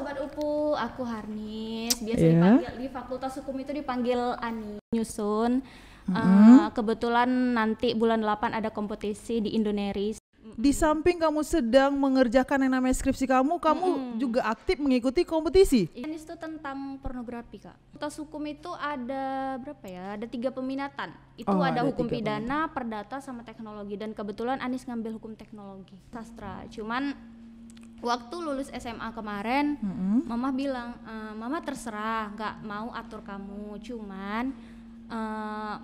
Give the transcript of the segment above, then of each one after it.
Sobat UPU, aku Harnis. Biasa Iya. dipanggil di Fakultas Hukum itu dipanggil Ani. Nyusun. Kebetulan nanti bulan 8 ada kompetisi di Indoneris. Di samping kamu sedang mengerjakan yang namanya skripsi kamu juga aktif mengikuti kompetisi. Ini itu tentang pornografi, Kak. Fakultas Hukum itu ada berapa ya? Ada 3 peminatan. Itu ada ada hukum 3 pidana, perdata, sama teknologi. Dan kebetulan Anis ngambil hukum teknologi, sastra. Cuman waktu lulus SMA kemarin, Mama bilang, Mama terserah, nggak mau atur kamu. Cuman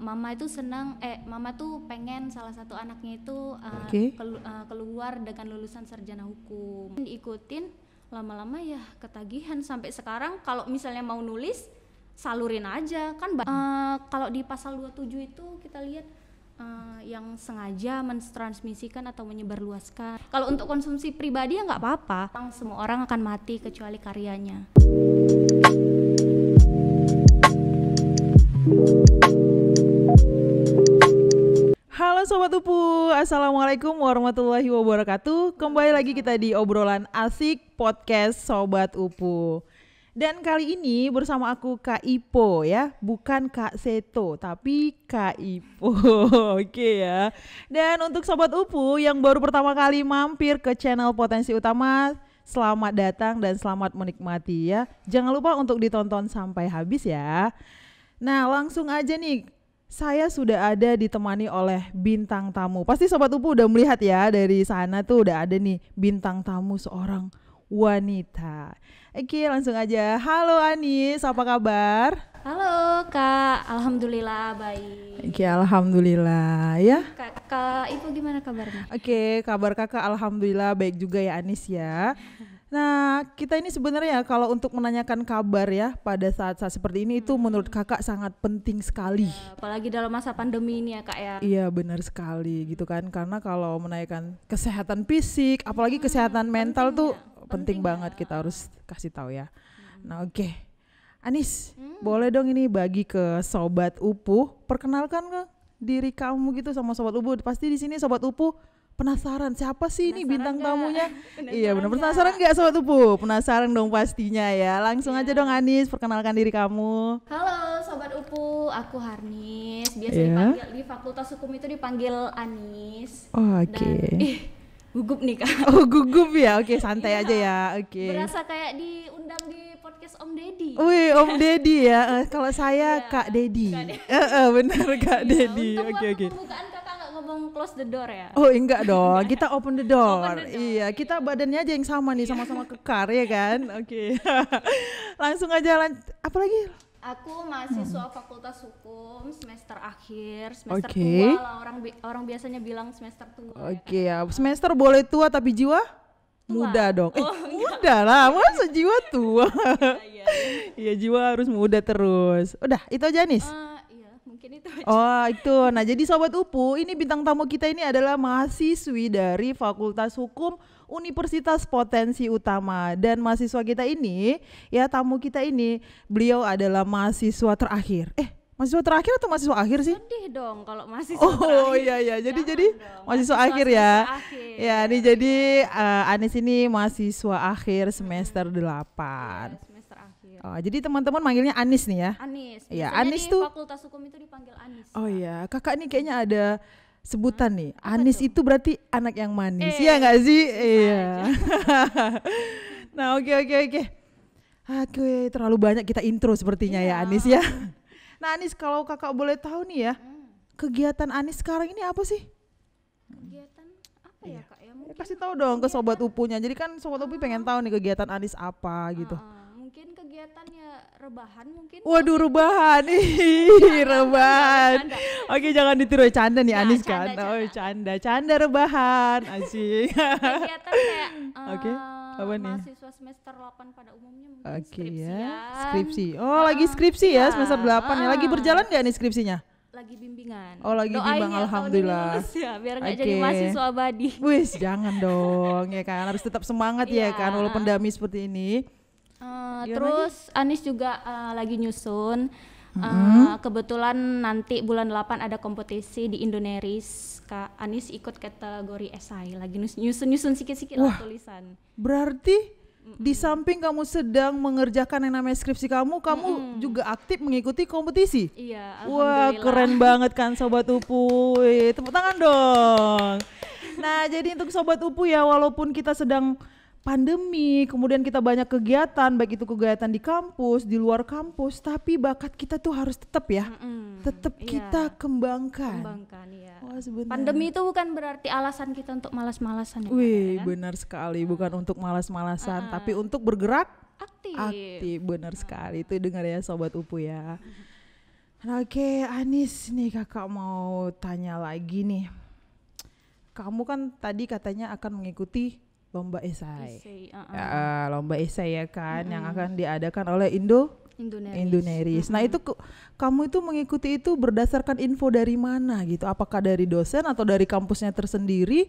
Mama itu senang, Mama tuh pengen salah satu anaknya itu keluar dengan lulusan sarjana hukum. Diikutin, lama-lama ya ketagihan sampai sekarang. Kalau misalnya mau nulis, salurin aja kan. Kalau di pasal 27 itu kita lihat yang sengaja mentransmisikan atau menyebarluaskan. Kalau untuk konsumsi pribadi ya nggak apa-apa. Semua orang akan mati kecuali karyanya. Halo Sobat UPU, Assalamualaikum warahmatullahi wabarakatuh. Kembali lagi kita di obrolan asik podcast Sobat UPU. Dan kali ini bersama aku Kak Ipo ya, bukan Kak Seto tapi Kak Ipo. Oke ya. Dan untuk Sobat UPU yang baru pertama kali mampir ke channel Potensi Utama, selamat datang dan selamat menikmati ya. Jangan lupa untuk ditonton sampai habis ya. Nah langsung aja nih, saya sudah ada ditemani oleh bintang tamu. Pasti Sobat UPU udah melihat ya, dari sana tuh udah ada nih bintang tamu, seorang wanita. Oke langsung aja. Halo Anis, apa kabar? Halo Kak, Alhamdulillah baik. Oke alhamdulillah ya. Kak Ibu gimana kabarnya? Oke, kabar kakak alhamdulillah baik juga ya Anis ya. Nah kita ini sebenarnya kalau untuk menanyakan kabar ya pada saat-saat seperti ini itu menurut kakak sangat penting sekali. Apalagi dalam masa pandemi ini ya Kak ya. Iya benar sekali gitu kan, karena kalau menanyakan kesehatan fisik apalagi kesehatan mental tuh penting banget, kita harus kasih tahu ya. Nah oke. Anis, boleh dong ini bagi ke Sobat UPU, perkenalkan kan diri kamu gitu sama Sobat UPU. Pasti di sini Sobat UPU penasaran siapa sih ini bintang tamunya? Iya benar, penasaran nggak Sobat UPU? Penasaran dong pastinya ya. Langsung aja dong Anis, perkenalkan diri kamu. Halo Sobat UPU, aku Harnis. Biasa dipanggil di Fakultas Hukum itu dipanggil Anis. Oke. Gugup nih Kak. Oh gugup ya, oke santai aja ya, oke. Berasa kayak diundang di podcast Om Deddy. Wih Om Deddy ya, kalau saya Kak Deddy. Benar Kak Deddy. Oke. Pembukaan Kakak nggak ngomong close the door ya? Oh enggak dong, kita open the door. Iya, kita badannya aja yang sama nih, sama-sama kekar ya kan. Oke. Langsung aja apalagi? Aku mahasiswa Fakultas Hukum semester akhir, semester tua lah, orang biasanya bilang semester tua. Oke ya, semester boleh tua tapi jiwa muda dong. Muda lah, masa jiwa tua? Iya jiwa harus muda terus. Udah, itu aja Nis. Iya, mungkin itu aja. Oh itu, nah jadi Sobat UPU, ini bintang tamu kita ini adalah mahasiswi dari Fakultas Hukum Universitas Potensi Utama. Dan mahasiswa kita ini, ya tamu kita ini, beliau adalah mahasiswa terakhir. Mahasiswa terakhir atau mahasiswa akhir sih? Sedih dong kalau mahasiswa terakhir. Oh iya, jadi dong, mahasiswa akhir ya. Ya nih jadi Anis ini mahasiswa akhir semester 8. Semester akhir. Oh, jadi teman-teman manggilnya Anis nih ya? Anis. Iya, Biasanya Anis di tuh Fakultas Hukum itu dipanggil Anis. Oh iya, kakak nih kayaknya ada sebutan nih. Anis itu berarti anak yang manis. Iya enggak sih? Iya. Nah, oke. Oke, terlalu banyak kita intro sepertinya ya Anis ya. Nah, Anis kalau kakak boleh tahu nih ya, kegiatan Anis sekarang ini apa sih? Kegiatan apa ya Kak ya? Mungkin Kasih tahu dong ke Sobat UPU-nya. Jadi kan Sobat UPU pengen tahu nih kegiatan Anis apa gitu. Mungkin kegiatannya rebahan mungkin. Waduh rebahan, rebahan. Oke jangan ditiru, canda nih Anis kan. Oh canda rebahan, asik. Kegiatan kayak apa nih? Mahasiswa semester 8 pada umumnya mungkin skripsi. Oh lagi skripsi ya semester 8 ya. Lagi berjalan gak nih skripsinya? Lagi bimbingan. Oh lagi bimbang, alhamdulillah. Ya, biar nggak jadi mahasiswa abadi. Wis jangan dong ya kan, harus tetap semangat ya kan walaupun pandemi seperti ini. Terus Anis juga lagi nyusun. Kebetulan nanti bulan 8 ada kompetisi di Indoneris. Kak Anis ikut kategori esai, lagi nyusun sikit-sikit lah tulisan. Berarti Di samping kamu sedang mengerjakan yang namanya skripsi kamu juga aktif mengikuti kompetisi. Iya, Wah, alhamdulillah. keren banget kan Sobat Upu. Tepuk tangan dong. Nah, jadi untuk Sobat Upu ya, walaupun kita sedang pandemi, kemudian kita banyak kegiatan, baik itu kegiatan di kampus, di luar kampus, tapi bakat kita tuh harus tetap ya. Tetap kita kembangkan. Ya. Wah, sebenarnya. Pandemi itu bukan berarti alasan kita untuk malas-malasan ya. Wih, kan? benar sekali, bukan untuk malas-malasan, tapi untuk bergerak aktif. Benar sekali. Itu dengar ya Sobat Upu ya. Nah, oke, Anis nih kakak mau tanya lagi nih. Kamu kan tadi katanya akan mengikuti lomba esai. Ya, lomba esai ya kan, yang akan diadakan oleh Indoneris. Nah, itu kamu itu mengikuti itu berdasarkan info dari mana gitu? Apakah dari dosen atau dari kampusnya tersendiri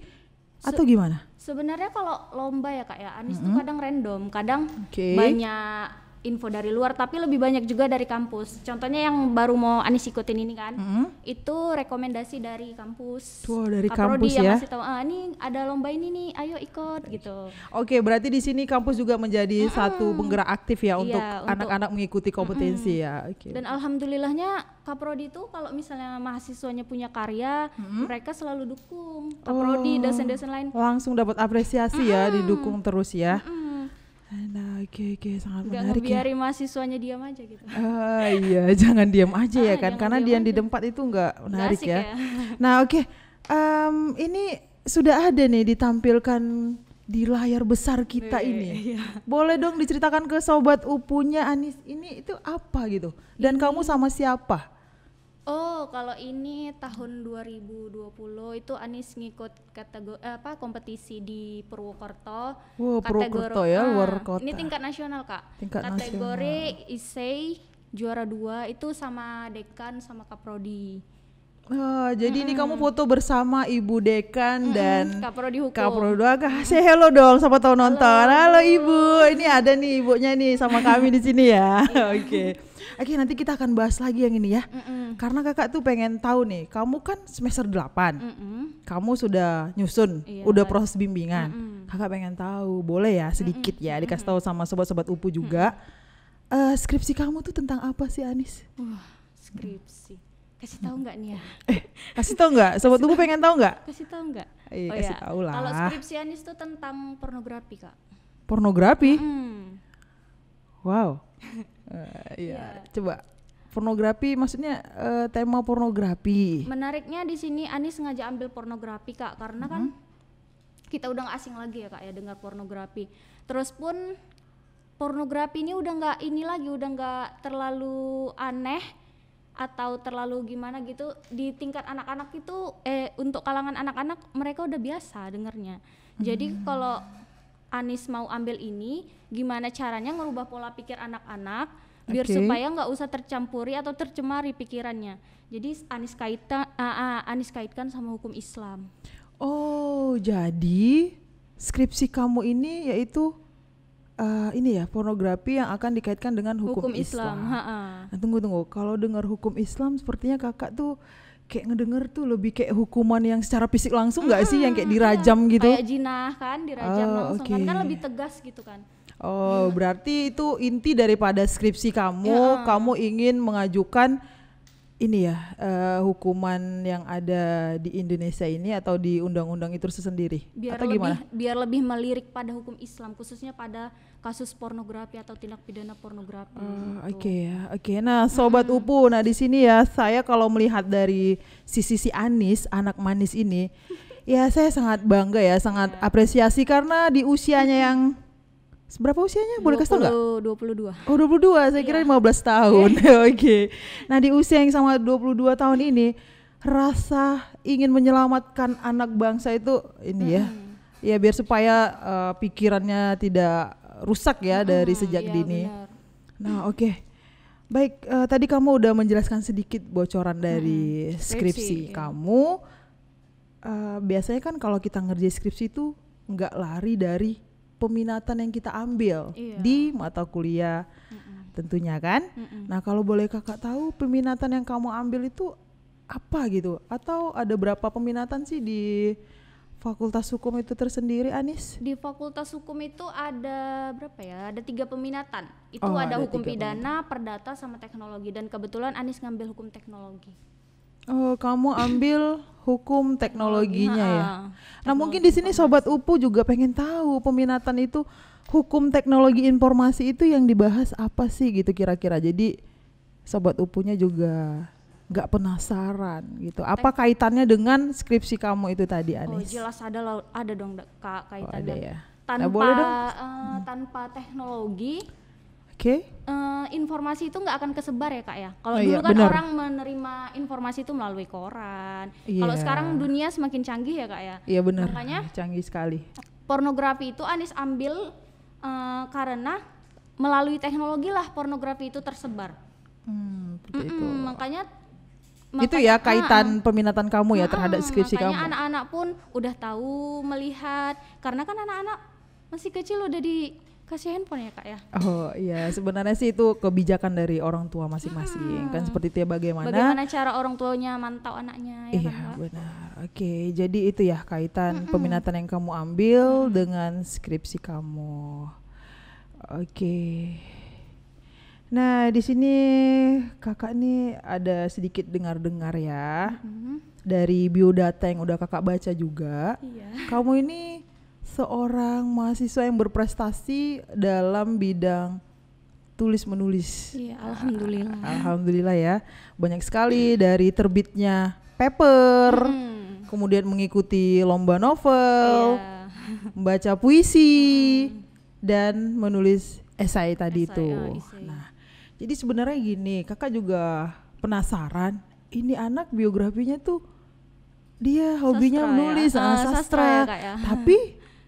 atau gimana? Sebenarnya kalau lomba ya Kak ya, Anis tuh kadang random, kadang banyak info dari luar, tapi lebih banyak juga dari kampus. Contohnya yang baru mau Anis ikutin ini kan, itu rekomendasi dari kampus. Tuh, dari Kaprodi kampus yang ya. ngasih tahu, ini ada lomba ini nih, ayo ikut gitu. Oke, berarti di sini kampus juga menjadi satu penggerak aktif ya untuk anak-anak mengikuti kompetisi ya. Oke. Dan alhamdulillahnya Kaprodi itu kalau misalnya mahasiswanya punya karya, mereka selalu dukung. Kaprodi, dosen-dosen lain langsung dapat apresiasi ya, didukung terus ya. Nah, oke, sangat menarik ya. Biarin mahasiswanya diam aja gitu. Iya, jangan diam aja ya kan, karena diam di tempat itu nggak menarik ya. Nah, oke, ini sudah ada nih ditampilkan di layar besar kita ini. Boleh dong diceritakan ke Sobat Upunya Anis, ini itu apa gitu? Dan kamu sama siapa? Oh, kalau ini tahun 2020 itu Anis ngikut kategori kompetisi di Purwokerto. Wow, Purwokerto ya, luar kota. Ini tingkat nasional, Kak. Tingkat kategori isei juara 2 itu sama dekan sama Kaprodi. Jadi ini kamu foto bersama Ibu Dekan dan Kaprodi Hukum. Kaprodi. Say hello dong, siapa tahu nonton. Halo Ibu, ini ada nih ibunya nih sama kami di sini ya. Oke, nanti kita akan bahas lagi yang ini ya. Karena kakak tuh pengen tahu nih, kamu kan semester 8. Kamu sudah nyusun, udah proses bimbingan. Kakak pengen tahu, boleh ya sedikit ya dikasih tahu sama sobat-sobat Upu juga. Skripsi kamu tuh tentang apa sih, Anis? Skripsi. Kasih tahu nggak nih ya? Kasih tahu nggak? Sobat Upu pengen tahu nggak? Kasih tahu nggak? Kasih tahu lah. Kalau skripsi Anis tuh tentang pornografi, Kak. Pornografi? Wow. Iya, coba pornografi maksudnya tema pornografi. Menariknya di sini Anis sengaja ambil pornografi Kak, karena kan kita udah nggak asing lagi ya Kak ya dengar pornografi. Terus pun pornografi ini udah nggak udah nggak terlalu aneh atau terlalu gimana gitu di tingkat anak-anak itu untuk kalangan anak-anak mereka udah biasa dengarnya. Jadi kalau Anis mau ambil ini, gimana caranya ngerubah pola pikir anak-anak biar supaya nggak usah tercampuri atau tercemari pikirannya. Jadi Anis kaitkan sama hukum Islam. Oh, jadi skripsi kamu ini yaitu ini ya, pornografi yang akan dikaitkan dengan hukum Islam. Nah, tunggu. Kalau dengar hukum Islam, sepertinya kakak tuh kayak ngedenger tuh lebih kayak hukuman yang secara fisik langsung nggak sih, yang kayak dirajam gitu? Kayak jinah kan, dirajam langsung kan lebih tegas gitu kan. Oh, berarti itu inti daripada skripsi kamu. Kamu ingin mengajukan ini ya, hukuman yang ada di Indonesia ini atau di undang-undang itu sendiri, atau gimana? Biar lebih melirik pada hukum Islam, khususnya pada kasus pornografi atau tindak pidana pornografi. Oke. Nah, Sobat Upu, nah di sini ya saya kalau melihat dari sisi Anis, anak manis ini, ya saya sangat bangga ya, sangat apresiasi karena di usianya yang seberapa usianya? Boleh kasih tau nggak? 22. Oh, 22. Saya kira 15 tahun. Oke. Nah, di usia yang sama 22 tahun ini, rasa ingin menyelamatkan anak bangsa itu ini ya. Ya biar supaya pikirannya tidak rusak ya dari sejak dini. Benar. Nah, oke. Baik, tadi kamu udah menjelaskan sedikit bocoran dari skripsi kamu. Biasanya kan kalau kita ngerjain skripsi itu nggak lari dari peminatan yang kita ambil di mata kuliah tentunya kan. Nah, kalau boleh kakak tahu peminatan yang kamu ambil itu apa gitu, atau ada berapa peminatan sih di fakultas hukum itu tersendiri, Anis? Di fakultas hukum itu ada berapa ya? Ada 3 peminatan. Itu Oh, ada ada hukum 3 pidana, perdata, sama teknologi. Dan kebetulan Anis ngambil hukum teknologi. Oh, kamu ambil hukum teknologinya ya. Nah, mungkin di sini Teknologi Sobat UPU juga pengen tahu peminatan itu hukum teknologi informasi itu yang dibahas apa sih gitu kira-kira. Jadi Sobat UPU-nya juga nggak penasaran gitu. Apa kaitannya dengan skripsi kamu itu tadi, Oh, Anis? jelas ada dong Kak Oh, ada kaitannya. ya. Tanpa Nah, boleh dong. tanpa teknologi Oke. informasi itu nggak akan kesebar ya Kak ya. Kalau Oh, dulu iya, kan benar. orang menerima informasi itu melalui koran. Iya. Kalau sekarang dunia semakin canggih ya Kak ya. Iya benar. Makanya Canggih sekali. pornografi itu Anis ambil karena melalui teknologi lah pornografi itu tersebar. Seperti itu. Makanya Itu ya kaitan peminatan kamu ya terhadap skripsi makanya kamu. anak-anak pun udah tahu melihat, karena kan anak-anak masih kecil udah dikasih handphone ya Kak ya. Oh iya, sebenarnya sih itu kebijakan dari orang tua masing-masing. Kan seperti itu ya Bagaimana cara orang tuanya mantau anaknya ya Iya kan Kak? benar. Oke, jadi itu ya kaitan peminatan yang kamu ambil dengan skripsi kamu. Oke. Nah di sini kakak nih ada sedikit dengar-dengar ya dari biodata yang udah kakak baca juga. Iya. Kamu ini seorang mahasiswa yang berprestasi dalam bidang tulis menulis. Iya, alhamdulillah. Alhamdulillah ya, banyak sekali dari terbitnya paper, kemudian mengikuti lomba novel, Iya. membaca puisi, dan menulis esai tadi Esai, itu. esai. Nah, jadi sebenarnya gini, kakak juga penasaran, ini anak biografinya tuh dia hobinya Sastra menulis, ya? Sastra sastra, ya, Kak, ya. tapi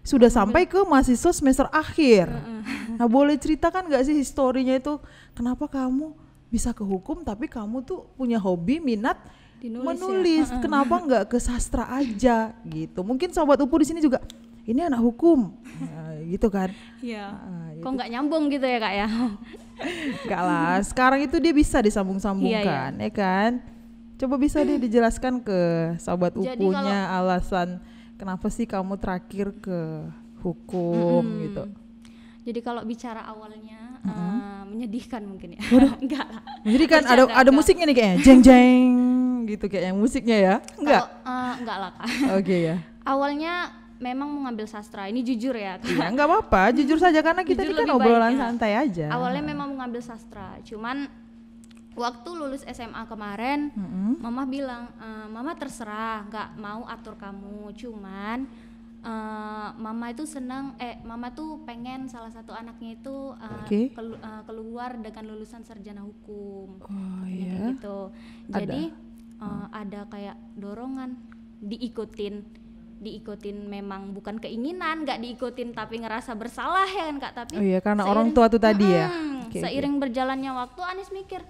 sudah sampai ke mahasiswa semester akhir. Nah, boleh ceritakan nggak sih historinya itu, kenapa kamu bisa ke hukum tapi kamu tuh punya hobi minat Dinulis menulis, kenapa nggak ke sastra aja gitu? Mungkin Sobat UPU di sini juga, ini anak hukum, nah, gitu kan? Iya. Nah, Kok nggak nyambung gitu ya Kak ya? Enggak lah, sekarang itu dia bisa disambung-sambungkan, ya kan? Coba bisa deh dijelaskan ke Sobat Jadi UPU-nya alasan kenapa sih kamu terakhir ke hukum gitu. Jadi kalau bicara awalnya menyedihkan mungkin ya. Enggak lah. Jadi kan Bercanda, ada enggak. musiknya nih kayaknya, jeng jeng gitu kayaknya musiknya ya? Enggak? Enggak lah Kak. Oke ya. Awalnya memang mau ngambil sastra, ini jujur ya Kak. Iya enggak apa-apa, jujur saja karena kita Jujur ini kan lebih obrolan baik, ya. santai aja. Awalnya memang mau ngambil sastra, cuman waktu lulus SMA kemarin, Mama bilang, Mama terserah, nggak mau atur kamu, cuman Mama itu Mama tuh pengen salah satu anaknya itu Oke. keluar dengan lulusan sarjana hukum, Oh katanya kayak iya. gitu. Jadi ada kayak dorongan diikutin memang bukan keinginan, nggak diikutin tapi ngerasa bersalah ya kan Kak, tapi Oh iya, karena orang tua tuh tadi ya. Oke, seiring berjalannya waktu Anis mikir,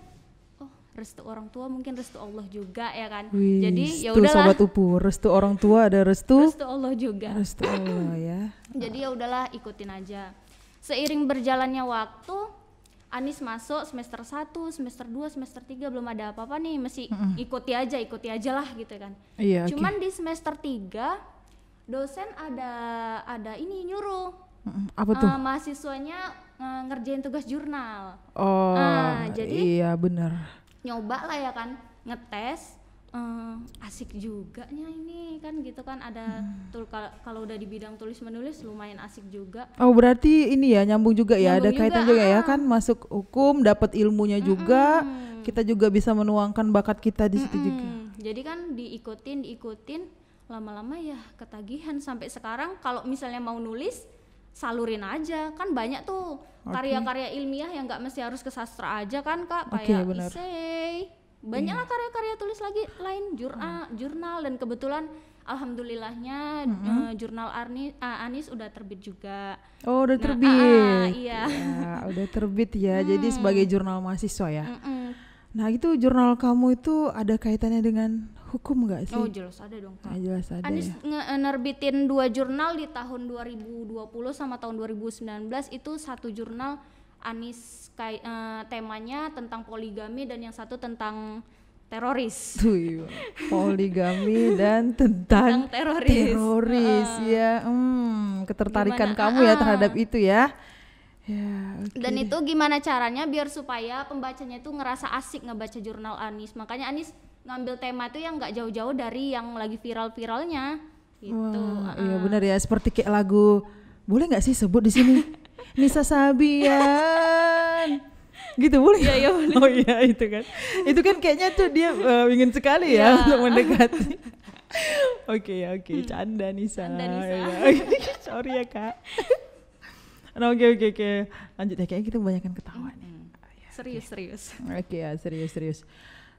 oh restu orang tua mungkin restu Allah juga ya kan. Wih, Jadi ya tuh udahlah, Sobat UPU, restu orang tua ada restu Allah juga. restu Allah ya. Jadi ya udahlah ikutin aja. Seiring berjalannya waktu Anis masuk semester 1, semester 2, semester 3 belum ada apa-apa nih, masih ikuti aja lah gitu kan. Iya, oke. Cuman di semester 3 dosen ada ini nyuruh Apa tuh? mahasiswanya ngerjain tugas jurnal. Oh, jadi iya benar. nyoba lah ya kan, ngetes, asik juga nya ini kan gitu kan, ada kalau udah di bidang tulis menulis lumayan asik juga. Oh, berarti ini ya nyambung juga ya, ada Nyambung kaitan juga, juga ya kan, masuk hukum dapat ilmunya juga, kita juga bisa menuangkan bakat kita di situ juga. Jadi kan diikutin lama-lama ya ketagihan, sampai sekarang kalau misalnya mau nulis salurin aja, kan banyak tuh karya-karya ilmiah yang nggak mesti harus ke sastra aja kan Kak, kayak benar. esai, banyak lah karya-karya tulis lagi lain, jurnal, dan kebetulan alhamdulillahnya jurnal Anis udah terbit juga. Oh, udah terbit. Iya. Ya, udah terbit ya. Jadi sebagai jurnal mahasiswa ya. Nah, itu jurnal kamu itu ada kaitannya dengan hukum nggak sih? Oh jelas ada dong Kak. Nah, jelas ada Anis ya. nerbitin 2 jurnal di tahun 2020 sama tahun 2019. Itu satu jurnal Anis temanya tentang poligami, dan yang satu tentang teroris. Tuh, poligami dan tentang teroris ya. Ketertarikan Gimana? kamu ya terhadap itu ya. Ya, okay. Dan itu gimana caranya biar supaya pembacanya itu ngerasa asik ngebaca jurnal Anis. Makanya Anis ngambil tema itu yang nggak jauh-jauh dari yang lagi viral-viralnya gitu. Iya benar ya, seperti kayak lagu, boleh nggak sih sebut di sini? Nisa Sabian. Gitu boleh? Iya boleh. Oh iya itu kan. Itu kan kayaknya tuh dia ingin sekali ya untuk mendekati. Oke, canda Nisa. Canda Nisa. Ya. Sorry ya Kak. Nah, oke. Lanjut ya, kayaknya kita kebanyakan ketawa nih. Serius. Oke ya, serius.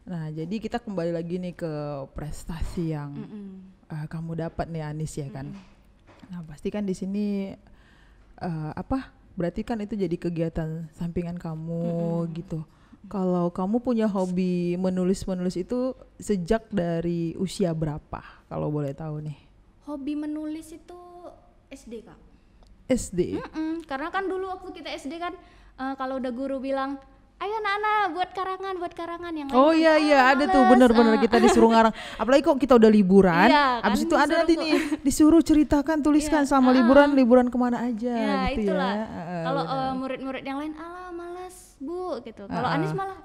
Nah, jadi kita kembali lagi nih ke prestasi yang kamu dapat nih Anis ya kan. Nah, pasti kan di sini berarti kan itu jadi kegiatan sampingan kamu gitu. Kalau kamu punya hobi menulis itu sejak dari usia berapa kalau boleh tahu nih? Hobi menulis itu SD Kak. SD? Karena kan dulu waktu kita SD kan kalau udah guru bilang ayo anak-anak buat karangan yang lain. Oh iya ada tuh bener-bener kita disuruh ngarang. Apalagi kok kita udah liburan, iya, abis kan itu ada nanti nih disuruh ceritakan, tuliskan selama liburan kemana aja gitu itulah. ya. Kalau murid-murid yang lain malas Bu gitu. Kalau Anis malah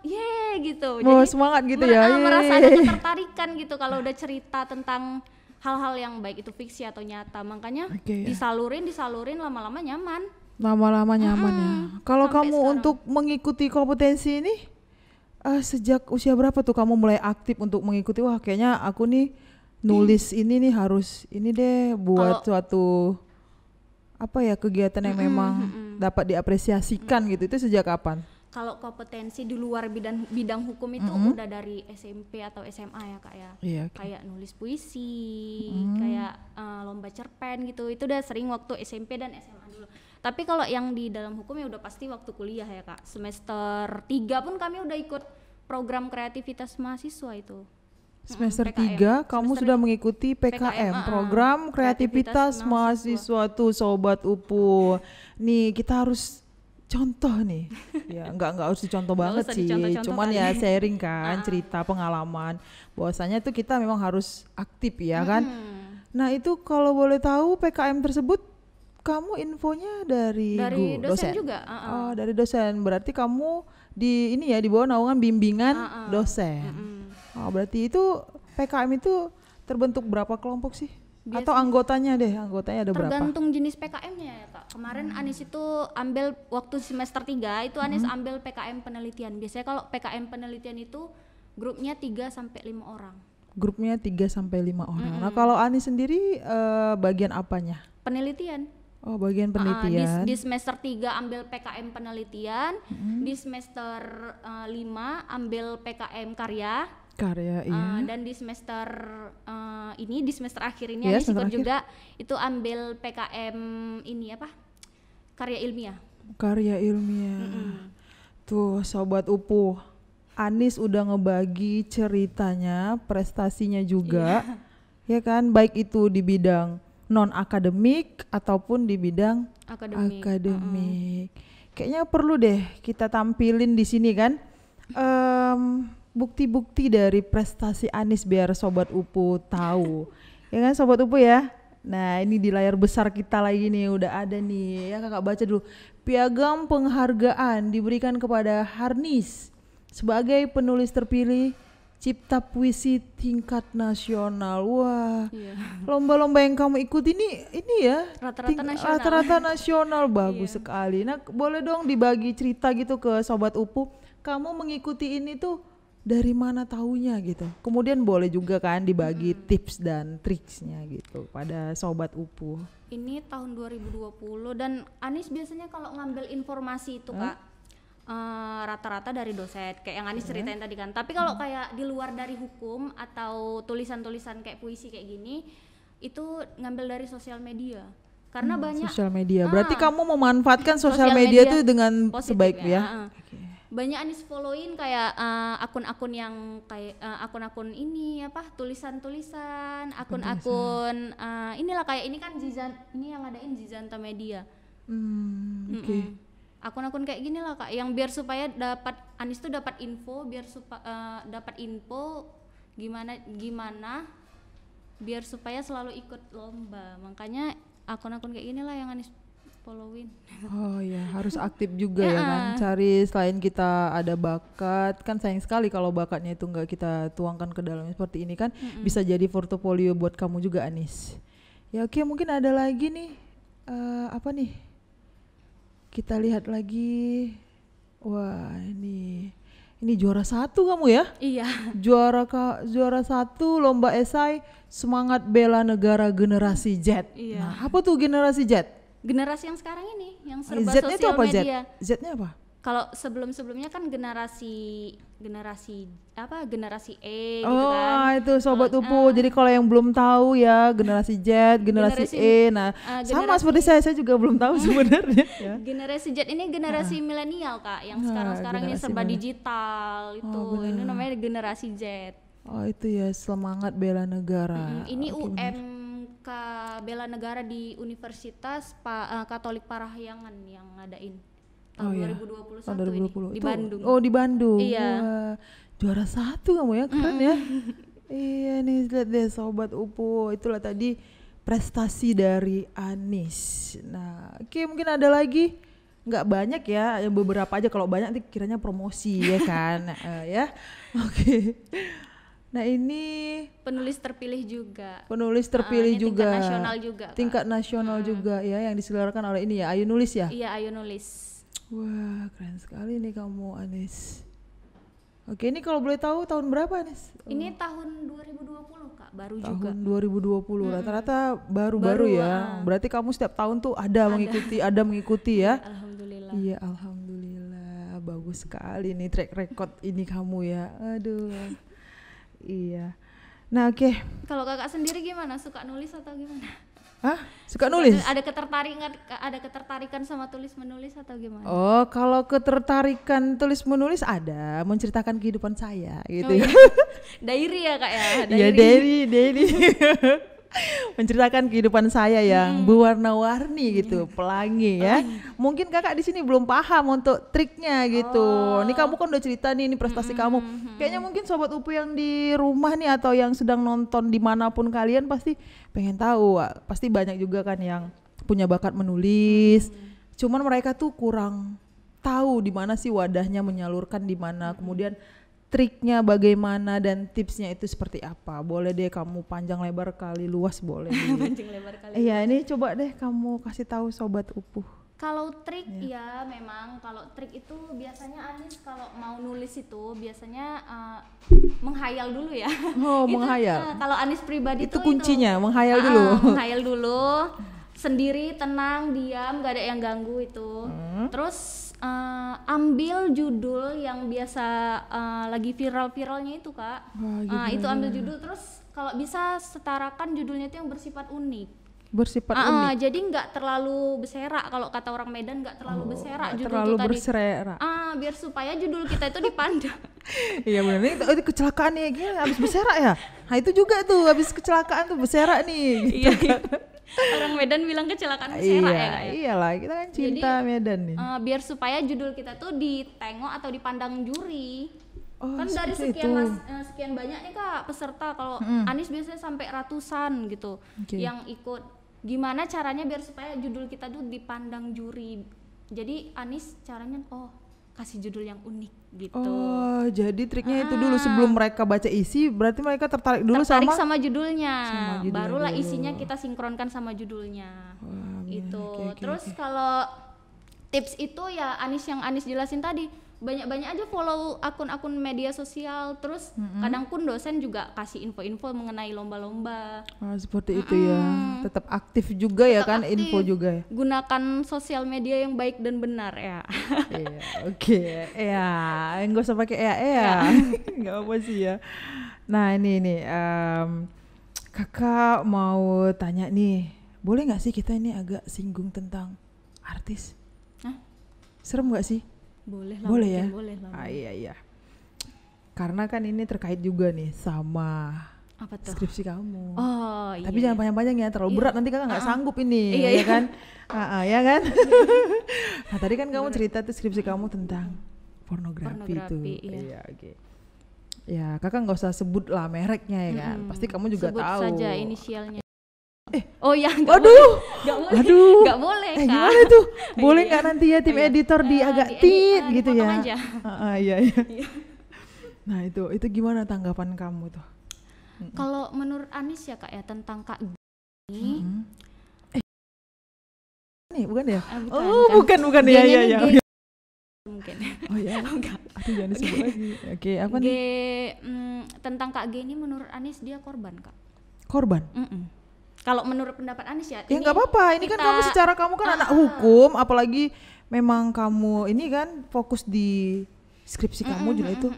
gitu. Mau jadi semangat gitu ya. Merasa ada ketertarikan gitu kalau udah cerita tentang hal-hal yang baik itu fiksi atau nyata. Makanya disalurin lama-lama nyaman. Lama-lama nyaman ya. Kalau kamu sekarang untuk mengikuti kompetensi ini sejak usia berapa tuh kamu mulai aktif untuk mengikuti? Wah kayaknya aku nih nulis ini nih harus ini deh buat suatu kegiatan yang memang dapat diapresiasikan gitu. Itu sejak kapan? Kalau kompetensi di luar bidang hukum itu udah dari SMP atau SMA ya Kak ya. Iya, kayak nulis puisi, kayak lomba cerpen gitu. Itu udah sering waktu SMP dan SMA dulu. Tapi kalau yang di dalam hukum ya udah pasti waktu kuliah ya Kak. Semester 3 pun kami udah ikut program kreativitas mahasiswa itu. Semester 3 kamu sudah mengikuti PKM, program kreativitas mahasiswa tuh Sobat Upu. Nih kita harus contoh nih. Ya enggak harus dicontoh banget sih. Cuman ya sharing kan, cerita pengalaman. Bahwasanya tuh kita memang harus aktif ya kan. Nah, itu kalau boleh tahu PKM tersebut kamu infonya dari dosen juga. Oh, dari dosen. Berarti kamu di bawah naungan bimbingan dosen. Oh, berarti itu PKM itu terbentuk berapa kelompok sih? Biasanya, atau anggotanya ada berapa? Tergantung jenis PKM-nya ya Kak. Kemarin Anis itu ambil waktu semester 3 itu Anis ambil PKM penelitian. Biasanya kalau PKM penelitian itu grupnya 3 sampai 5 orang. Grupnya 3 sampai 5 orang. Nah, kalau Anis sendiri bagian apanya? Penelitian. Oh, bagian penelitian. Di semester 3 ambil PKM penelitian, di semester 5 ambil PKM karya, iya. Dan di semester di semester akhir ini Anis ikut juga itu ambil PKM karya ilmiah. Karya ilmiah. Tuh Sobat Upu, Anis udah ngebagi ceritanya, prestasinya juga, ya kan, baik itu di bidang non akademik ataupun di bidang akademik. Kayaknya perlu deh kita tampilin di sini kan bukti-bukti dari prestasi Anis biar Sobat Upu tahu. Ya kan Sobat Upu ya. Nah, ini di layar besar kita lagi nih udah ada nih. Ya Kakak baca dulu. Piagam penghargaan diberikan kepada Harnis sebagai penulis terpilih Cipta Puisi tingkat nasional. Wah, lomba-lomba yang kamu ikuti ini ya rata-rata nasional. Bagus sekali. Nah, boleh dong dibagi cerita gitu ke Sobat Upu. Kamu mengikuti ini tuh dari mana taunya gitu. Kemudian boleh juga kan dibagi tips dan triksnya gitu pada Sobat Upu. Ini tahun 2020 dan Anis biasanya kalau ngambil informasi itu Kak rata-rata dari dosen kayak yang Anis ceritain tadi kan. Tapi kalau kayak di luar dari hukum atau tulisan-tulisan kayak puisi kayak gini itu ngambil dari sosial media. Karena banyak sosial media. Berarti kamu memanfaatkan sosial media itu dengan sebaik ya. Banyak Anis followin kayak akun-akun yang kayak akun-akun tulisan-tulisan, akun-akun inilah kayak ini kan ini yang ngadain Zizanta Media. akun-akun kayak gini lah Kak, yang biar supaya Anis tuh dapat info, biar dapat info gimana biar supaya selalu ikut lomba. Makanya akun-akun kayak gini lah yang Anis followin. Oh ya, harus aktif juga ya kan, cari selain kita ada bakat, kan sayang sekali kalau bakatnya itu nggak kita tuangkan ke dalamnya seperti ini kan, bisa jadi portofolio buat kamu juga Anis. Ya oke, mungkin ada lagi nih, apa nih? Kita lihat lagi, wah ini juara 1 kamu ya? Iya. Juara 1 lomba esai semangat bela negara generasi Z. Iya. Nah, apa tuh generasi Z? Generasi yang sekarang ini, yang serba Z-nya itu sosial apa media. Z-nya apa? Kalau sebelumnya kan generasi E Oh, gitu kan. itu sobat Upu. Jadi kalau yang belum tahu ya, generasi Z, generasi E. Nah, sama seperti saya juga belum tahu sebenarnya ya. Generasi Z ini generasi milenial Kak, yang sekarang ini serba digital itu. Ini namanya generasi Z. Oh, itu ya, semangat bela negara. Ini UMK bela negara di Universitas Katolik Parahyangan yang ngadain. Tahun 2021 tahun 2020 ini di Bandung. Oh, di Bandung. Iya. Wah, juara 1 kamu ya, keren ya. Iya nih, lihat deh sobat Upu, itulah tadi prestasi dari Anis. Nah, oke, mungkin ada lagi, nggak banyak ya, yang beberapa aja. Kalau banyak nanti kiranya promosi ya kan. Ya, oke. Nah, ini penulis terpilih juga. Penulis terpilih juga. Tingkat nasional juga. Tingkat nasional juga ya, yang diselenggarakan oleh ini ya, Ayu Nulis ya. Iya, Ayu Nulis. Wah, keren sekali nih kamu Anis. Oke, ini kalau boleh tahu tahun berapa Anis? Ini tahun 2020 Kak, baru tahun juga. Tahun 2020, rata-rata baru ya. Berarti kamu setiap tahun tuh ada mengikuti ya. Alhamdulillah. Iya, alhamdulillah. Bagus sekali nih track record ini kamu ya. Aduh. Iya. Nah, oke. Kalau Kakak sendiri gimana? Suka nulis atau gimana? Hah? Suka nulis? Ada ketertarikan sama tulis menulis atau gimana? Oh, kalau ketertarikan tulis menulis ada, menceritakan kehidupan saya gitu. Oh, iya. Diary ya Kak ya? Iya, diary. Menceritakan kehidupan saya yang berwarna-warni gitu, pelangi ya. Mungkin Kakak di sini belum paham untuk triknya gitu. Ini kamu kan udah cerita nih, ini prestasi kamu. Kayaknya mungkin sobat Upu yang di rumah nih atau yang sedang nonton dimanapun kalian pasti pengen tahu. Pasti banyak juga kan yang punya bakat menulis. Cuman mereka tuh kurang tahu di mana sih wadahnya menyalurkan di mana. Kemudian triknya bagaimana dan tipsnya itu seperti apa. Boleh deh kamu panjang lebar kali luas boleh. Panjang lebar kali. Iya, ini coba deh kamu kasih tahu sobat Upu. Kalau trik ya memang kalau trik itu biasanya Anis kalau mau nulis itu biasanya menghayal dulu ya. Oh, menghayal. Kalau Anis pribadi itu kuncinya, menghayal dulu. Menghayal dulu. Sendiri tenang, diam, gak ada yang ganggu itu. Terus ambil judul yang biasa lagi viral-viralnya itu Kak. Itu ambil judul, terus kalau bisa setarakan judulnya itu yang bersifat unik. Unik. Jadi nggak terlalu berserak, kalau kata orang Medan nggak terlalu berserak judul terlalu itu tadi. Berserak. Biar supaya judul kita itu dipandang. Iya benar, ini kecelakaan nih, gila habis berserak ya. Nah itu juga tuh habis kecelakaan tuh berserak nih. Gitu. Iya. Orang Medan bilang kecelakaan berserak ya Kak. Iyalah, kita kan cinta. Jadi, Medan nih. Biar supaya judul kita tuh ditengok atau dipandang juri. Kan dari sekian banyak nih Kak peserta. Kalau Anis biasanya sampai ratusan gitu yang ikut. Gimana caranya biar supaya judul kita tuh dipandang juri. Jadi Anis caranya kasih judul yang unik gitu. Oh, jadi triknya itu dulu sebelum mereka baca isi, berarti mereka tertarik sama judulnya. Barulah isinya kita sinkronkan sama judulnya. Itu. Terus kalau tips itu ya yang Anis jelasin tadi, banyak-banyak aja follow akun-akun media sosial. Terus kadang pun dosen juga kasih info-info mengenai lomba-lomba. Seperti itu ya. Tetap aktif juga ya kan, aktif. Info juga ya. Gunakan sosial media yang baik dan benar ya. Iya, oke. Ya, enggak usah pakai enggak apa sih ya. Nah, ini Kakak mau tanya nih, boleh nggak sih kita ini agak singgung tentang artis? Serem nggak sih? Boleh lah. Boleh ya? Boleh lah. Iya. Karena kan ini terkait juga nih sama skripsi kamu. Oh iya. Tapi jangan panjang-panjang ya, terlalu berat nanti Kakak nggak sanggup ini. Iya. Kan? Ya kan? Nah tadi kan kamu cerita tuh skripsi kamu tentang pornografi itu. Iya. Oke. Ya kakak nggak usah sebut lah mereknya ya kan. Pasti kamu juga sebut tahu. Sebut saja inisialnya. Oh ya, aduh, nggak boleh Kak. Gimana tuh? Boleh nggak nanti ya tim editor di agak tit gitu ya? Aja. Iya. Nah itu gimana tanggapan kamu tuh? Kalau menurut Anis ya Kak ya tentang Kak ini. Nih bukan ya? Bukan ya. Mungkin. Oh ya, enggak. Aduh jangan disebut lagi. Oke, apa nih? Tentang Kak G ini menurut Anis dia korban Kak. Korban? Kalau menurut pendapat Anis ya. Ya nggak apa-apa. Ini kan kamu kan anak hukum, apalagi memang kamu ini kan fokus di skripsi kamu juga itu.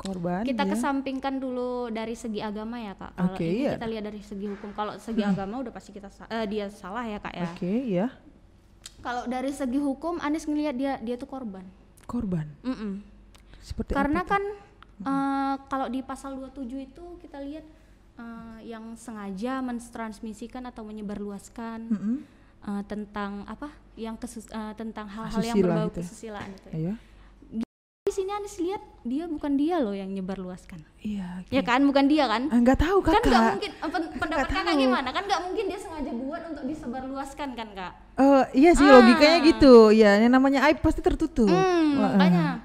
Korban. Kita kesampingkan dulu dari segi agama ya Kak. Kalau kita lihat dari segi hukum. Kalau segi agama udah pasti dia salah ya Kak ya. Oke, ya. Kalau dari segi hukum Anis ngelihat dia tuh korban. Korban. Seperti karena kan kalau di pasal 27 itu kita lihat yang sengaja mentransmisikan atau menyebarluaskan tentang tentang hal-hal yang berbau kesusilaan gitu ya. Iya. Di sini Anis lihat dia bukan dia loh yang nyebarluaskan. Iya. Ya kan, bukan dia kan? Enggak tahu Kakak. Kan nggak mungkin pendapat Kakak gimana? Kan nggak mungkin dia sengaja buat untuk disebarluaskan kan Kak? Iya sih logikanya gitu. Ya, yang namanya aib pasti tertutup. Makanya.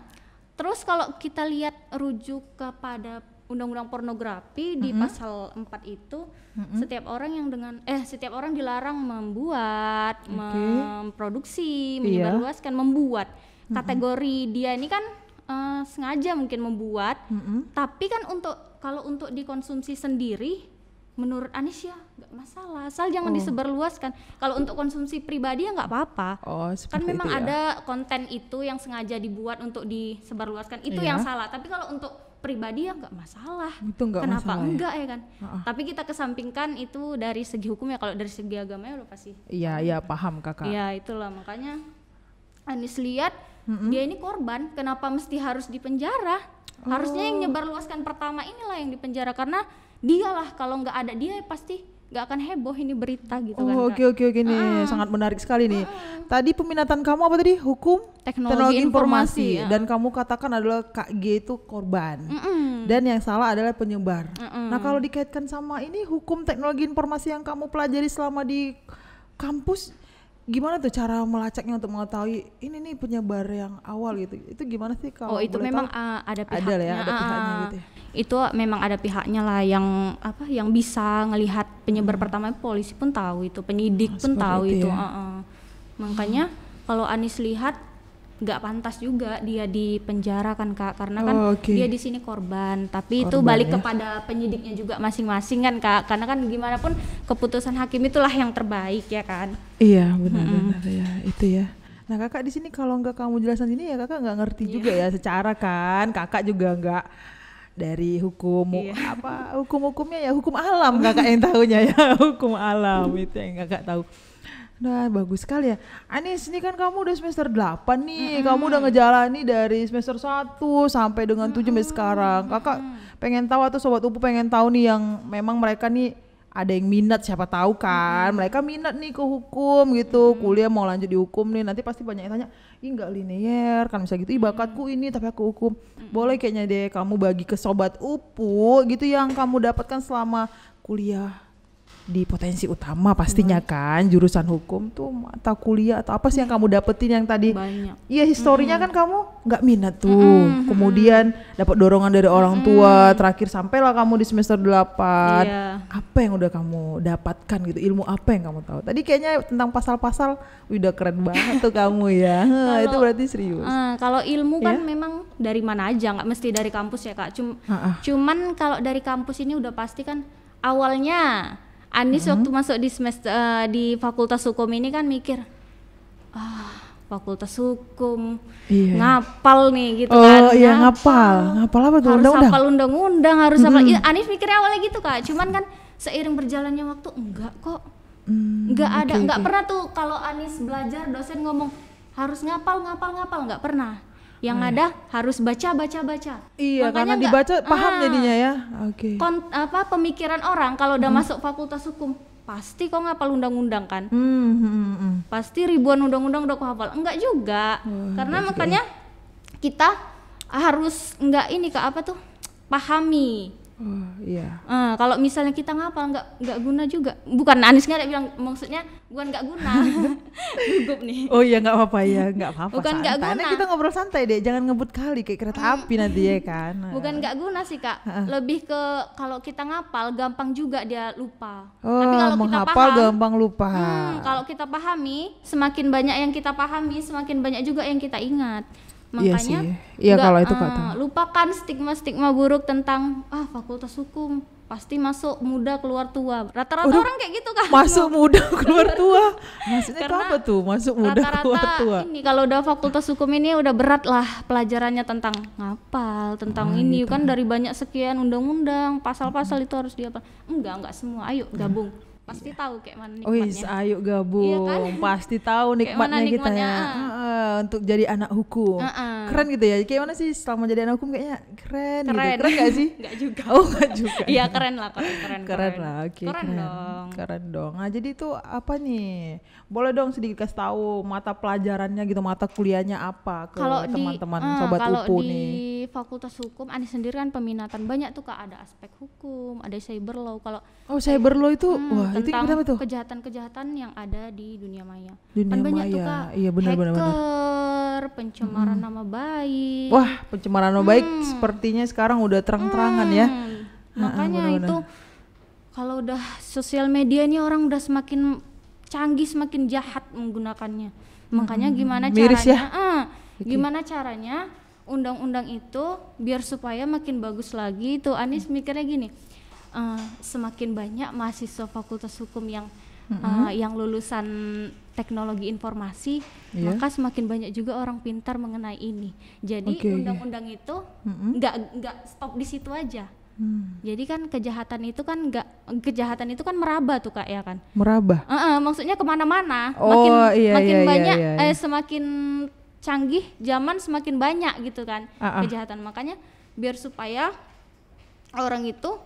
Terus kalau kita lihat rujuk kepada Undang-Undang Pornografi di pasal 4 itu setiap orang dilarang membuat, memproduksi, menyebarluaskan, membuat. Kategori dia ini kan sengaja mungkin membuat, tapi kan kalau untuk dikonsumsi sendiri menurut Anis ya nggak masalah, asal jangan disebarluaskan. Kalau untuk konsumsi pribadi ya nggak apa-apa. Kan memang ada konten itu yang sengaja dibuat untuk disebarluaskan, itu yang salah. Tapi kalau untuk pribadi ya nggak masalah. Itu kenapa masalah, enggak ya kan? Tapi kita kesampingkan itu dari segi hukum ya. Kalau dari segi agamanya udah pasti. Iya paham Kakak. Iya itulah makanya Anis lihat dia ini korban. Kenapa mesti harus dipenjara? Harusnya yang nyebarluaskan pertama inilah yang dipenjara, karena dialah, kalau nggak ada dia pasti nggak akan heboh ini berita gitu kan. Oke nih, sangat menarik sekali nih. Tadi peminatan kamu apa tadi? Hukum teknologi informasi. Dan kamu katakan adalah Kak G itu korban. Dan yang salah adalah penyebar. Nah kalau dikaitkan sama ini hukum teknologi informasi yang kamu pelajari selama di kampus, gimana tuh cara melacaknya untuk mengetahui ini nih penyebar yang awal gitu? Itu gimana sih kalau itu memang ada pihaknya. Ada pihaknya gitu ya. Itu memang ada pihaknya lah yang bisa ngelihat penyebar pertama. Polisi pun tahu itu, penyidik pun tahu itu. Makanya kalau Anis lihat nggak pantas juga dia di penjara kan Kak, karena kan dia di sini korban. Tapi itu balik kepada penyidiknya juga masing-masing kan Kak, karena kan gimana pun keputusan hakim itulah yang terbaik ya kan. Iya benar ya itu ya. Nah Kakak di sini kalau nggak kamu jelasin ini ya Kakak nggak ngerti juga ya secara kan. Kakak juga nggak dari hukum hukum-hukumnya ya, hukum alam Kakak yang tahunya ya. Hukum alam itu yang Kakak tahu. Nah bagus sekali ya Anis, ini kan kamu udah semester 8 nih, kamu udah ngejalani dari semester 1 sampai dengan 7 sampai sekarang. Kakak pengen tahu atau Sobat Upu pengen tahu nih yang memang mereka nih ada yang minat, siapa tahu kan mereka minat nih ke hukum gitu, kuliah mau lanjut di hukum nih, nanti pasti banyak yang tanya, ih nggak linear kan bisa gitu, ih bakatku ini tapi aku hukum. Boleh kayaknya deh kamu bagi ke Sobat Upu gitu yang kamu dapatkan selama kuliah di potensi utama pastinya kan, jurusan hukum tuh mata kuliah atau apa sih yang kamu dapetin yang tadi banyak. Iya historinya kan kamu nggak minat tuh, kemudian dapat dorongan dari orang tua, terakhir sampailah kamu di semester 8. Apa yang udah kamu dapatkan gitu, ilmu apa yang kamu tahu? Tadi kayaknya tentang pasal-pasal udah keren banget tuh kamu ya. Itu berarti serius. Kalau ilmu kan memang dari mana aja, nggak mesti dari kampus ya Kak. Cuman kalau dari kampus ini udah pasti kan awalnya Anis waktu masuk di semester di Fakultas Hukum ini kan mikir, Fakultas Hukum ngapal nih gitu kan. Ngapal apa tuh? Harus hafal undang-undang, harus hafal. Anis mikirnya awalnya gitu Kak. Cuman kan seiring berjalannya waktu enggak kok. Enggak pernah tuh kalau Anis belajar dosen ngomong harus ngapal enggak pernah. Yang ada harus baca. Iya, makanya karena dibaca paham jadinya ya. Pemikiran orang kalau udah masuk Fakultas Hukum, pasti kau ngapal undang-undang kan? Pasti ribuan undang-undang udah kau hafal. Enggak juga, karena makanya kita harus pahami. Iya. Kalau misalnya kita ngapal nggak guna juga. Bukan Anis nggak ada bilang, maksudnya bukan nggak guna. Gugup nih. Oh iya, nggak apa-apa ya, nggak apa-apa. Bukan nggak guna. Nah, kita ngobrol santai deh, jangan ngebut kali kayak kereta api nanti ya kan. Bukan nggak guna sih Kak, lebih ke kalau kita ngapal gampang juga dia lupa. Oh, tapi kalau kita menghafal gampang lupa. Kalau kita pahami, semakin banyak yang kita pahami, semakin banyak juga yang kita ingat. Makanya iya kalau itu Kak, lupakan stigma-stigma buruk tentang fakultas hukum pasti masuk muda keluar tua. Rata-rata orang kayak gitu kan. Masuk muda keluar tua. Maksudnya apa tuh masuk muda keluar tua? Ini kalau udah fakultas hukum ini udah berat lah pelajarannya tentang ngapal, tentang ini gitu. Kan dari banyak sekian undang-undang, pasal-pasal itu harus diapal. Enggak semua. Ayo gabung. Pasti tahu kayak mana nikmatnya. Ayo gabung. Iya kan? Pasti tahu nikmatnya kita ya. Untuk jadi anak hukum. Keren gitu ya. Kayak mana sih selama jadi anak hukum kayaknya keren. Gitu. Keren gak sih? Enggak juga. Oh, enggak juga. Iya, keren lah, keren lah. Oke, keren dong. Nah, jadi itu apa nih? Boleh dong sedikit kasih tahu mata pelajarannya gitu, mata kuliahnya apa ke teman-teman sobat UPU nih. Kalau di Fakultas Hukum Anis sendiri kan peminatan banyak tuh Kak, ada aspek hukum, ada cyber law. Kalau cyber law itu tentang itu kejahatan-kejahatan yang ada di dunia maya. Dunia banyak maya. Tuh Kak, iya benar. Pencemaran nama baik. Wah, pencemaran nama baik sepertinya sekarang udah terang-terangan ya. Makanya itu kalau udah sosial media ini orang udah semakin canggih, semakin jahat menggunakannya. Makanya gimana caranya? Gimana caranya undang-undang itu biar supaya makin bagus lagi tuh. Anis mikirnya gini. Semakin banyak mahasiswa fakultas hukum yang lulusan teknologi informasi, maka semakin banyak juga orang pintar mengenai ini. Jadi undang-undang itu nggak stop di situ aja. Jadi kan kejahatan itu kan meraba tuh Kak ya kan. Meraba. Maksudnya kemana-mana. Makin banyak. Semakin canggih zaman semakin banyak gitu kan kejahatan. Makanya biar supaya orang itu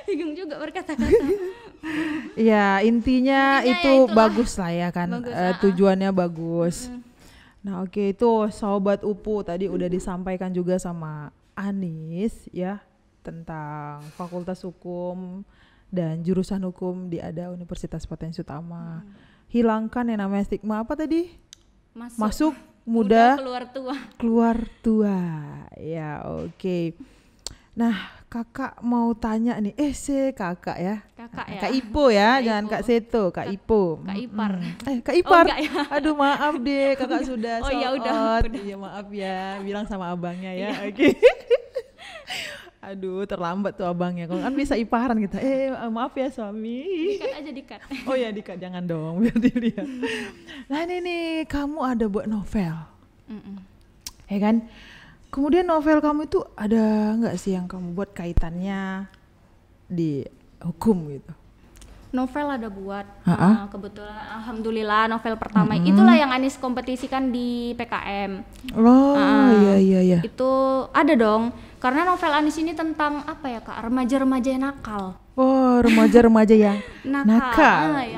bingung juga berkata-kata. Ya intinya itu bagus lah ya kan, tujuannya bagus. Nah itu sobat UPU tadi udah disampaikan juga sama Anis ya tentang Fakultas Hukum dan jurusan hukum di ADA Universitas Potensi Utama. Hilangkan yang namanya stigma apa tadi? Masuk muda keluar tua. Ya oke. Nah kakak mau tanya nih, kakak ya, Kak Ipo ya, jangan Kak Seto, Kak Ipo, Kak Ipar, Kak Ipar, aduh maaf deh kakak sudah udah. Iya maaf ya, bilang sama abangnya ya, oke. Aduh terlambat tuh abangnya, kalau kan bisa iparan kita, maaf ya suami. Dikat. Oh ya dikat, jangan dong biar dilihat. Nah ini nih kamu ada buat novel, ya kan? Kemudian novel kamu itu ada nggak sih yang kamu buat kaitannya di hukum gitu? Novel ada buat, kebetulan alhamdulillah novel pertama itulah yang Anis kompetisikan di PKM. Iya. Itu ada dong, karena novel Anis ini tentang apa ya Kak, remaja-remaja yang nakal. Oh remaja-remaja yang nakal.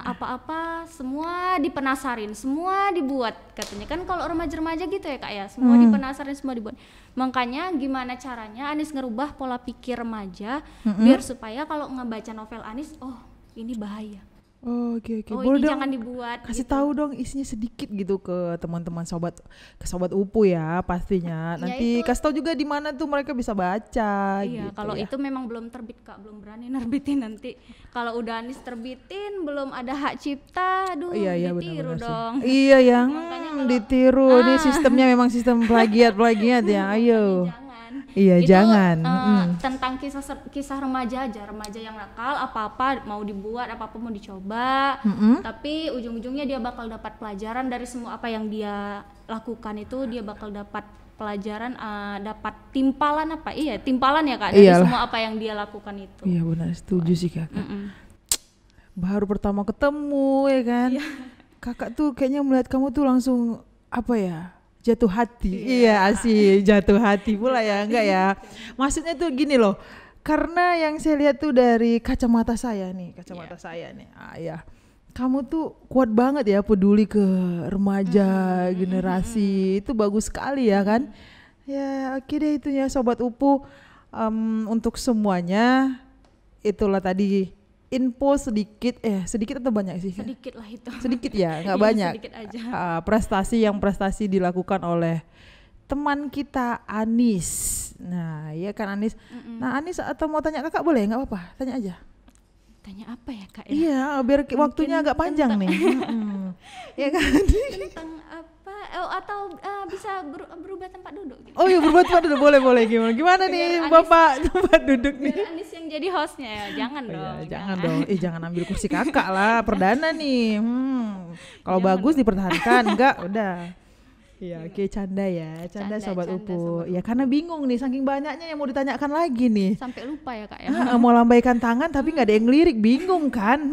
Apa-apa semua dipenasarin, semua dibuat katanya kan kalau remaja-remaja gitu ya Kak ya, semua dipenasarin, semua dibuat. Makanya gimana caranya Anis ngerubah pola pikir remaja biar supaya kalau ngebaca novel Anis, ini bahaya. Oke. Boleh ini jangan dibuat. Kasih tahu dong isinya sedikit gitu ke teman-teman sobat UPU ya pastinya. Nanti kasih tahu juga di mana tuh mereka bisa baca. Iya, gitu kalau itu memang belum terbit Kak, belum berani nerbitin nanti. Kalau udah Anis terbitin belum ada hak cipta, ditiru bener dong. Iya yang ditiru. Ini sistemnya memang sistem plagiat ya. Ayo. Iya itu, jangan. Tentang kisah remaja aja, remaja yang nakal, apa-apa mau dibuat, apa-apa mau dicoba, tapi ujung-ujungnya dia bakal dapat pelajaran dari semua apa yang dia lakukan itu, dia bakal dapat pelajaran, dapat timpalan timpalan ya Kak dari semua apa yang dia lakukan itu. Iya benar, setuju sih Kakak. Baru pertama ketemu ya kan, Kakak tuh kayaknya melihat kamu tuh langsung apa ya? jatuh hati. Iya asik, jatuh hati pula ya, enggak ya. Maksudnya tuh gini loh, karena yang saya lihat tuh dari kacamata saya nih, ya. Kamu tuh kuat banget ya, peduli ke remaja, generasi, itu bagus sekali ya kan. Ya oke deh itu ya Sobat Upu, untuk semuanya itulah tadi info sedikit atau banyak sih? Sedikit lah itu. Sedikit ya, nggak banyak. Sedikit aja. Prestasi dilakukan oleh teman kita Anis. Nah, iya kan Anis. Nah, Anis atau mau tanya Kakak boleh? Nggak apa-apa, tanya aja. Tanya apa ya Kak? Iya, biar waktunya agak panjang nih. Iya kan? Tentang apa? Atau bisa berubah tempat duduk gitu. Oh iya, berubah tempat duduk, boleh gimana nih Bapak tempat duduk nih? Biar Anis yang jadi hostnya ya, jangan dong. Ya, jangan dong, jangan ambil kursi Kakak lah, perdana nih. Kalau bagus dipertahankan, enggak udah. Iya, oke, canda Sobat Upu. Ya karena bingung nih, saking banyaknya yang mau ditanyakan lagi nih. Sampai lupa ya Kak ya. Mau lambaikan tangan tapi nggak ada yang ngelirik, bingung kan?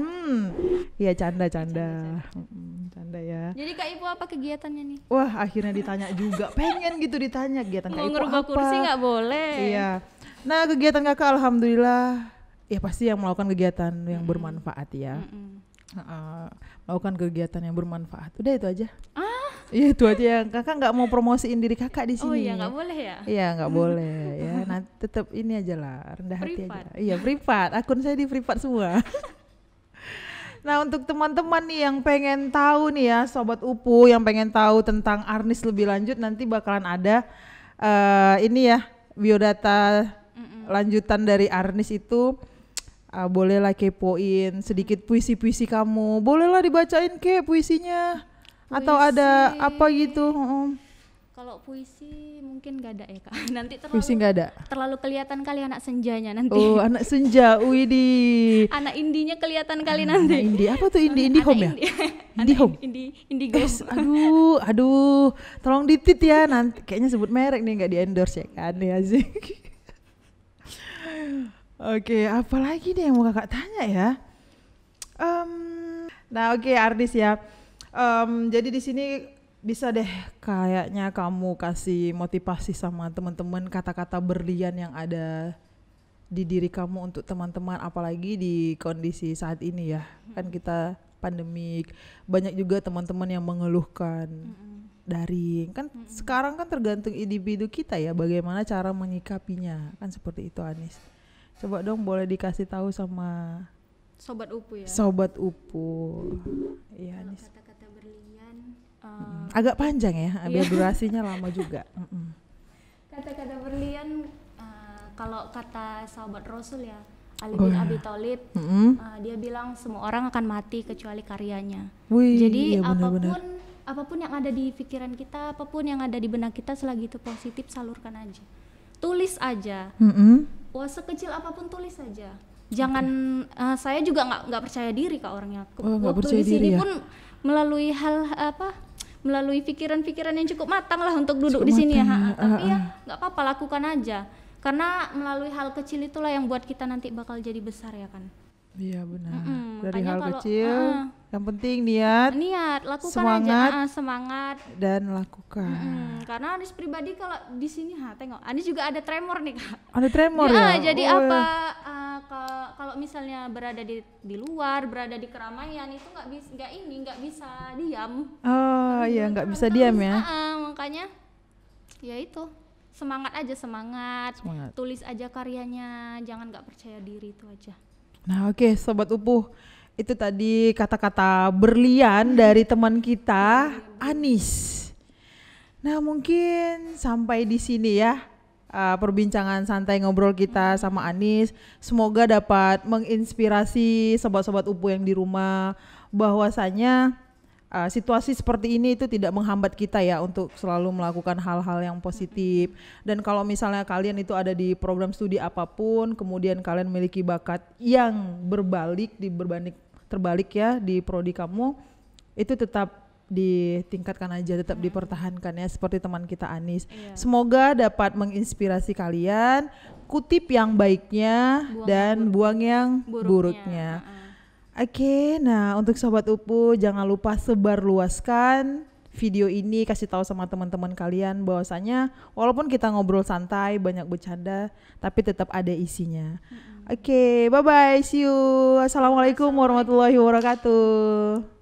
Iya canda ya. Jadi Kak Ibu apa kegiatannya nih? Wah akhirnya ditanya juga, pengen gitu ditanya kegiatan Kak Ibu apa? Mau ngerubah kursi nggak boleh. Iya. Nah kegiatan Kakak alhamdulillah, ya pasti yang melakukan kegiatan yang bermanfaat ya. Melakukan kegiatan yang bermanfaat. Udah itu aja. Iya itu aja, Kakak nggak mau promosiin diri Kakak di sini. Oh iya nggak boleh ya? Iya nggak boleh ya. Nah tetap ini aja lah, rendah hati aja. Iya privat, akun saya di privat semua. Nah untuk teman-teman nih yang pengen tahu nih ya Sobat Upu, yang pengen tahu tentang Arnis lebih lanjut, nanti bakalan ada ini ya biodata lanjutan dari Arnis itu. Bolehlah kepoin sedikit puisi-puisi kamu, bolehlah dibacain puisinya. Atau ada apa gitu? Kalau puisi mungkin gak ada ya Kak. Nanti puisi gak ada. Terlalu kelihatan kali anak senjanya nanti. Oh anak senja, widih. Anak indinya kelihatan kali nanti. Indie apa tuh indie home ya? Indie home. Indigo. Aduh, tolong ditit ya nanti. Kayaknya sebut merek nih nggak di endorse ya kan ya sih. Oke, apa lagi nih yang mau Kakak tanya ya? Nah oke, Arnis ya. Jadi di sini bisa deh kayaknya kamu kasih motivasi sama teman-teman, kata-kata berlian yang ada di diri kamu untuk teman-teman, apalagi di kondisi saat ini ya. Kan kita pandemik, banyak juga teman-teman yang mengeluhkan daring. Kan sekarang kan tergantung individu kita ya bagaimana cara menyikapinya. Kan seperti itu Anis. Coba dong boleh dikasih tahu sama Sobat Upu ya. Sobat Upu. Iya Anis. Kata-kata berlian agak panjang ya, biar durasinya lama juga. Kata-kata berlian kalau kata sahabat Rasul ya, Ali bin Abi Thalib, dia bilang semua orang akan mati kecuali karyanya. Jadi iya, apapun yang ada di pikiran kita, apapun yang ada di benak kita, selagi itu positif salurkan aja. Tulis aja. Wah sekecil apapun tulis aja. Jangan saya juga nggak percaya diri Kak orangnya. Waktu di sini pun melalui pikiran-pikiran yang cukup matang lah untuk duduk di sini ya. Tapi ya nggak apa-apa, lakukan aja. Karena melalui hal kecil itulah yang buat kita nanti bakal jadi besar ya kan. Iya benar. Dari hal kecil, yang penting niat, lakukan semangat, aja, semangat dan lakukan. Karena Anis pribadi kalau di sini tengok, Anis juga ada tremor nih Kak. Ada tremor ya? Jadi kalau misalnya berada di luar, berada di keramaian itu nggak bisa diam. Oh iya nggak bisa diam ya? Makanya ya itu. Semangat aja, semangat. Tulis aja karyanya, jangan nggak percaya diri, itu aja. Nah oke, Sobat Upu, itu tadi kata-kata berlian dari teman kita Anis. Nah mungkin sampai di sini ya perbincangan santai ngobrol kita sama Anis. Semoga dapat menginspirasi sobat-sobat Upu yang di rumah, bahwasanya situasi seperti ini itu tidak menghambat kita ya untuk selalu melakukan hal-hal yang positif. Dan kalau misalnya kalian itu ada di program studi apapun, kemudian kalian memiliki bakat yang terbalik ya di prodi kamu, itu tetap ditingkatkan aja, tetap dipertahankan ya, seperti teman kita Anis. Semoga dapat menginspirasi kalian, kutip yang baiknya dan buang yang buruknya. Oke, nah untuk Sobat Upu jangan lupa sebarluaskan video ini, kasih tahu sama teman-teman kalian bahwasanya walaupun kita ngobrol santai, banyak bercanda, tapi tetap ada isinya. Oke, bye bye, see you. Assalamualaikum warahmatullahi wabarakatuh.